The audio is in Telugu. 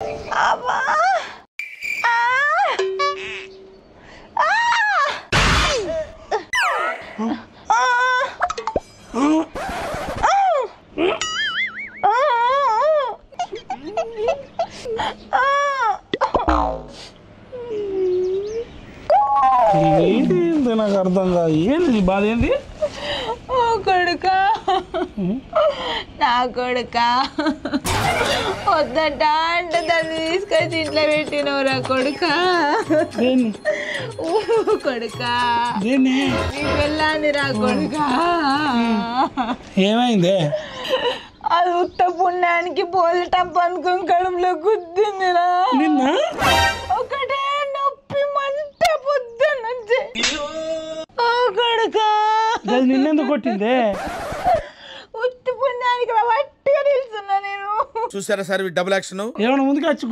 అబ్బా ఏంటి నాకు అర్థం కాదు. ఏంది నీ బాధ ఏంది? ఓ కొడుక నా కొడుక వద్దట అంటే దాన్ని తీసుకొచ్చి ఇంట్లో పెట్టినవురా కొడుక. కొడుక నీ వెళ్ళాంది రా కొడుక. ఏమైంది? అది ఉత్త పుణ్యానికి పోలేటప్పు అనుకుని కడుపులో గుద్దిందిరా. నిన్న ఒకటే నొప్పి మంట పొద్దున్న నుంచి. ఓ కొడుక నిన్నెందుకు కొట్టిందే? ఉత్తి పుణ్యానికి వట్టిగా నిల్చున్నా నేను. చూసారా సార్ డబుల్ యాక్షన్. ఏమైనా ముందుకు వచ్చి